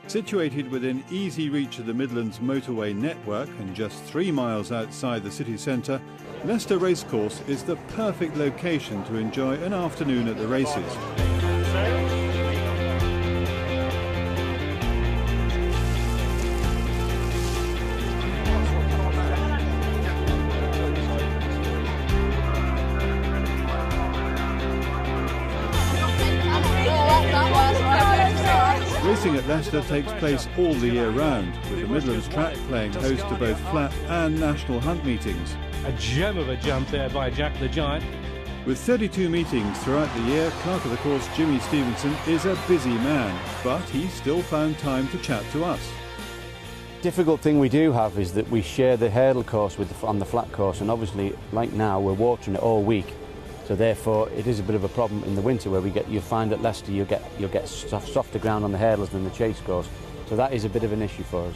Situated within easy reach of the Midlands motorway network and just 3 miles outside the city centre, Leicester Racecourse is the perfect location to enjoy an afternoon at the races. Racing at Leicester takes place all the year round, with the Midlands track playing host to both flat and national hunt meetings. A gem of a jump there by Jack the Giant. With 32 meetings throughout the year, Clerk of the Course Jimmy Stevenson is a busy man, but he's still found time to chat to us. Difficult thing we do have is that we share the hurdle course on the flat course, and obviously, like now, we're watering it all week. So therefore, it is a bit of a problem in the winter where you find at Leicester you'll get softer ground on the hurdles than the chase course. So that is a bit of an issue for us.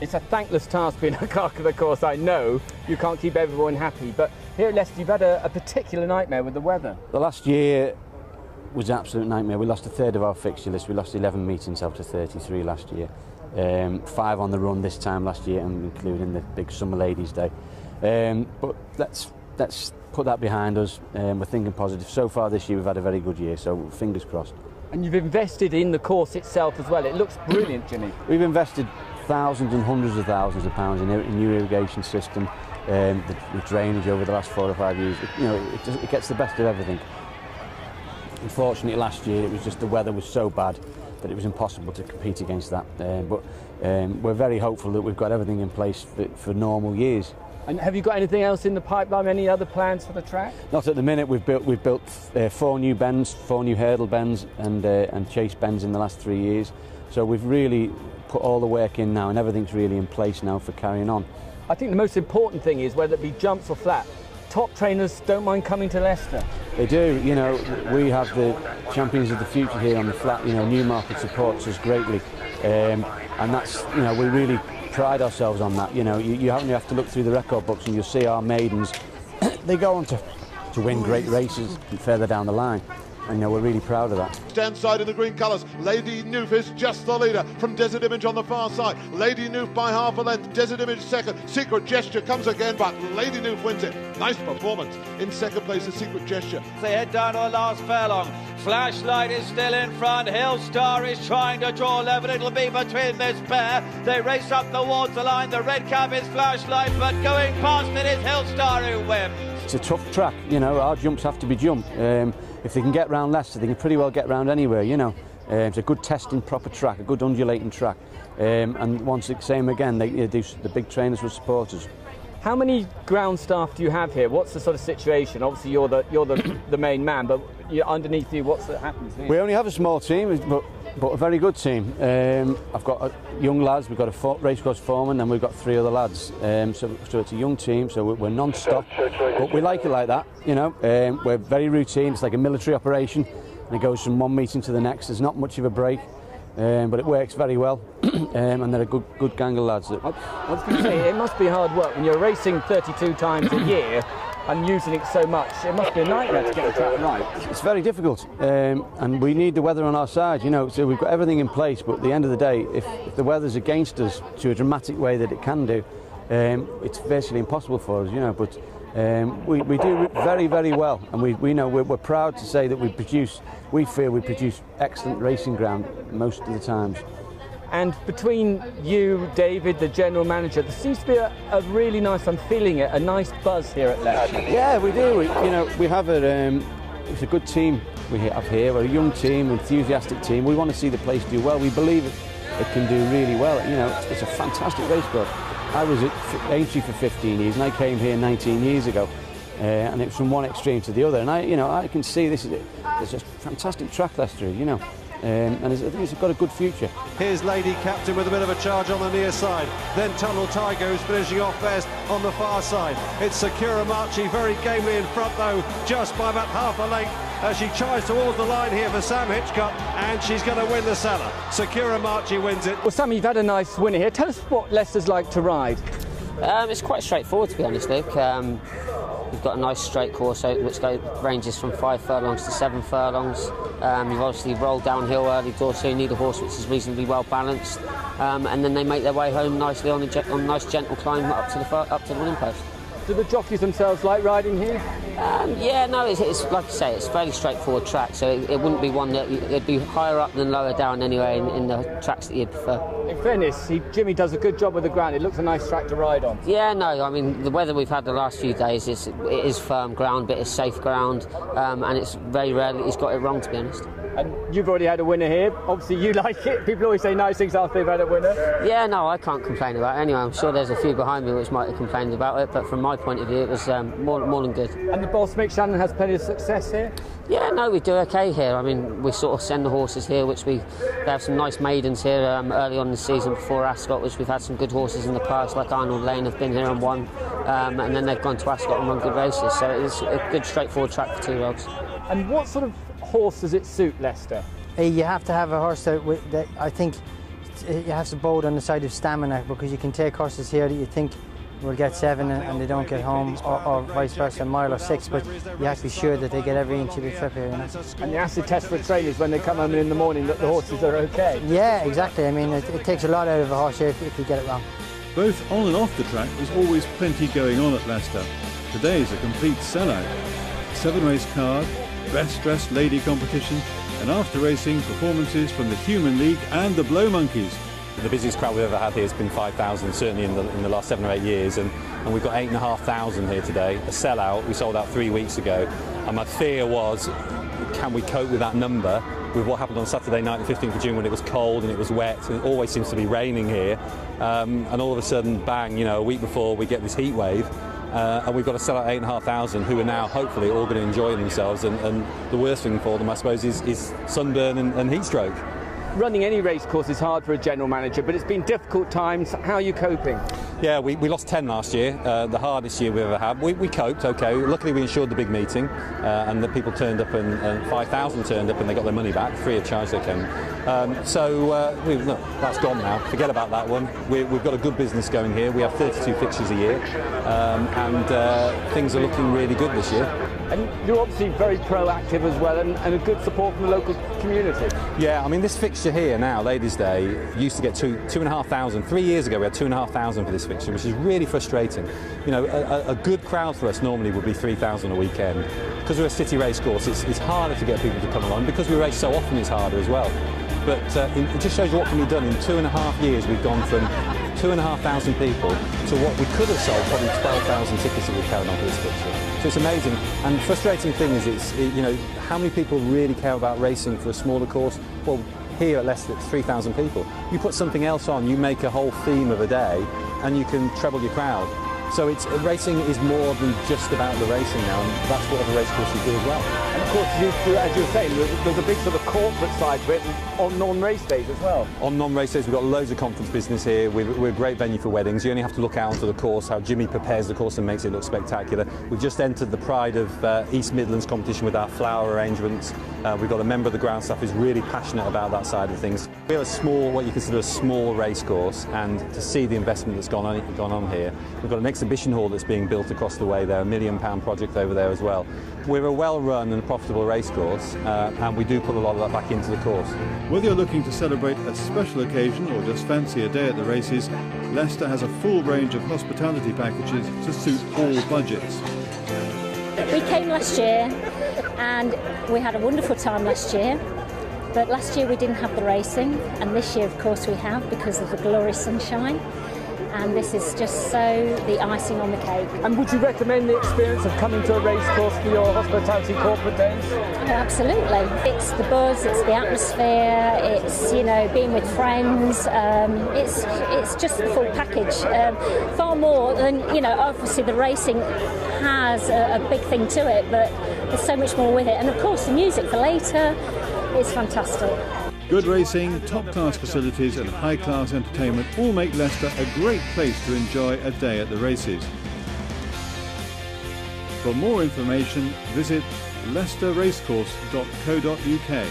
It's a thankless task being a clerk of the course. I know you can't keep everyone happy, but here at Leicester you've had a particular nightmare with the weather. The last year was an absolute nightmare. We lost a third of our fixture list. We lost 11 meetings out of 33 last year. 5 on the run this time last year, and including the big Summer Ladies' Day. But let's put that behind us. We're thinking positive. So far this year we've had a very good year, so fingers crossed. And you've invested in the course itself as well. It looks brilliant, Jimmy. We've invested thousands and hundreds of thousands of pounds in a new irrigation system, the drainage over the last 4 or 5 years. It gets the best of everything. Unfortunately, last year it was just the weather was so bad that it was impossible to compete against that. But we're very hopeful that we've got everything in place for normal years. And have you got anything else in the pipeline? Any other plans for the track? Not at the minute. We've built 4 new bends, 4 new hurdle bends, and chase bends in the last 3 years. So we've really put all the work in now, and everything's really in place now for carrying on. I think the most important thing is, whether it be jumps or flat, top trainers don't mind coming to Leicester. They do. We have the champions of the future here on the flat. Newmarket supports us greatly, and that's we really pride ourselves on that. You only have to look through the record books and you'll see our maidens. They go on to win great races further down the line. And we're really proud of that. Stand side in the green colours. Lady Noof is just the leader from Desert Image on the far side. Lady Noof by half a length. Desert Image second. Secret Gesture comes again, but Lady Noof wins it. Nice performance. In second place is Secret Gesture. They head down to the last furlong. Flashlight is still in front. Hillstar is trying to draw level. It'll be between this pair. They race up towards the line. The red cap is Flashlight, but going past it is Hillstar who wins. It's a tough track. Our jumps have to be jumped. If they can get round Leicester, they can pretty well get round anywhere. It's a good testing, proper track, a good undulating track. And once it's same again, the big trainers will support us. How many ground staff do you have here? What's the sort of situation? Obviously, you're the main man, but underneath you, what's that happens here? We only have a small team, but a very good team. I've got young lads. We've got a racecourse foreman, and we've got 3 other lads. So it's a young team. So we're non-stop, but we like it like that. We're very routine. It's like a military operation, and it goes from one meeting to the next. There's not much of a break. But it works very well, and they're a good gang of lads. I was going to say, it must be hard work when you're racing 32 times a year and using it so much. It must be a nightmare to get the track right. It's very difficult, and we need the weather on our side, so we've got everything in place, but at the end of the day, if the weather's against us to a dramatic way that it can do, it's virtually impossible for us, but we do very, very well, and we're proud to say that we feel we produce excellent racing ground most of the times. And between you, David, the general manager, there seems to be a really nice, I'm feeling it, a nice buzz here at Leicester. Yeah, we do. We have it's a good team we have here. We're a young team, enthusiastic team. We want to see the place do well. We believe it can do really well. It's a fantastic racecourse. I was at Aintree for 15 years, and I came here 19 years ago, and it was from one extreme to the other. And I can see it's a fantastic track, Leicester. And I think it's got a good future. Here's Lady Captain with a bit of a charge on the near side. Then Tunnel Tiger who's finishing off best on the far side. It's Sakura Marchi very gamely in front though, just by about half a length as she chives towards the line here for Sam Hitchcock, and she's going to win the Cellar. Sakura Marchi wins it. Well, Sam, you've had a nice winner here. Tell us what Leicester's like to ride. It's quite straightforward, to be honest, Luke. We've got a nice straight course which ranges from 5 furlongs to 7 furlongs. You've obviously rolled downhill early doors, so you need a horse which is reasonably well balanced. And then they make their way home nicely on a nice gentle climb up to the winning post. Do the jockeys themselves like riding here? Yeah, no, it's like I say, it's a fairly straightforward track, so it wouldn't be one that it'd be higher up than lower down anyway in the tracks that you'd prefer. In fairness, Jimmy does a good job with the ground. It looks a nice track to ride on. Yeah, no, I mean the weather we've had the last few days it is firm ground, but it's safe ground, and it's very rare that he's got it wrong, to be honest. And you've already had a winner here. Obviously, you like it. People always say nice things after they've had a winner. Yeah, no, I can't complain about it. Anyway, I'm sure there's a few behind me which might have complained about it, but from my point of view, it was more than good. And the boss, Mick Shannon, has plenty of success here? Yeah, no, we do okay here. I mean, we sort of send the horses here, they have some nice maidens here early on in the season before Ascot, which we've had some good horses in the past, like Arnold Lane have been here and won, and then they've gone to Ascot and won good races. So it's a good, straightforward track for 2-year-olds. And what sort of horse does it suit Leicester? You have to have a horse that I think you have to bold on the side of stamina, because you can take horses here that you think will get 7 and they don't get home, or vice versa, a mile or 6, but you have to be sure that they get every inch of the trip here. You know? And the acid test for trainers when they come home in the morning that the horses are okay? Yeah, exactly. I mean, it takes a lot out of a horse here if you get it wrong. Both on and off the track, there's always plenty going on at Leicester. Today is a complete sellout. 7-race card, best dressed lady competition, and after racing performances from the Human League and the Blow Monkeys. The busiest crowd we've ever had here has been 5,000, certainly in the last 7 or 8 years, and we've got 8,500 here today. A sellout. We sold out 3 weeks ago, and my fear was, can we cope with that number with what happened on Saturday night, the 15th of June, when it was cold and it was wet, and it always seems to be raining here, and all of a sudden, bang, a week before we get this heat wave. And we've got to sell out 8,500 who are now hopefully all going to enjoy themselves, and the worst thing for them, I suppose, is sunburn and heat stroke. Running any race course is hard for a general manager, but it's been difficult times. How are you coping? Yeah, we lost 10 last year, the hardest year we've ever had. We coped okay. Luckily we ensured the big meeting, and the people turned up, and 5,000 turned up and they got their money back, free of charge they came. Look, that's gone now. Forget about that one. We've got a good business going here. We have 32 fixtures a year, and things are looking really good this year. And you're obviously very proactive as well, and a good support from the local community. Yeah, I mean, this fixture here now, Ladies' Day, used to get 2,500. 3 years ago we had 2,500 for this fixture, which is really frustrating. A good crowd for us normally would be 3,000 a weekend. Because we're a city race course, it's harder to get people to come along. Because we race so often, it's harder as well. But it just shows you what can be done. In 2.5 years, we've gone from 2,500 people to what we could have sold, probably 12,000 tickets that we carried on for this fixture. So it's amazing. And the frustrating thing is, how many people really care about racing for a smaller course? Well, here at Leicester, it's 3,000 people. You put something else on, you make a whole theme of a day, and you can treble your crowd. So racing is more than just about the racing now, and that's what other race courses do as well. And of course, as you were saying, there's a big sort of corporate side to it on non-race days as well. On non-race days, we've got loads of conference business here. We're a great venue for weddings. You only have to look out onto the course, how Jimmy prepares the course and makes it look spectacular. We've just entered the Pride of East Midlands competition with our flower arrangements. We've got a member of the ground staff who's really passionate about that side of things. We have a small, what you consider a small race course, and to see the investment that's gone on here, we've got an exhibition hall that's being built across the way there, £1 million project over there as well. We're a well-run and profitable race course, and we do put a lot of that back into the course. Whether you're looking to celebrate a special occasion or just fancy a day at the races, Leicester has a full range of hospitality packages to suit all budgets. We came last year and we had a wonderful time last year, but last year we didn't have the racing, and this year of course we have, because of the glorious sunshine. And this is just so the icing on the cake. And would you recommend the experience of coming to a race course for your hospitality corporate days? Oh, absolutely. It's the buzz, it's the atmosphere, it's being with friends. It's just the full package. Far more than obviously the racing has a big thing to it, but there's so much more with it. And of course the music for later is fantastic. Good racing, top-class facilities and high-class entertainment all make Leicester a great place to enjoy a day at the races. For more information, visit leicesterracecourse.co.uk.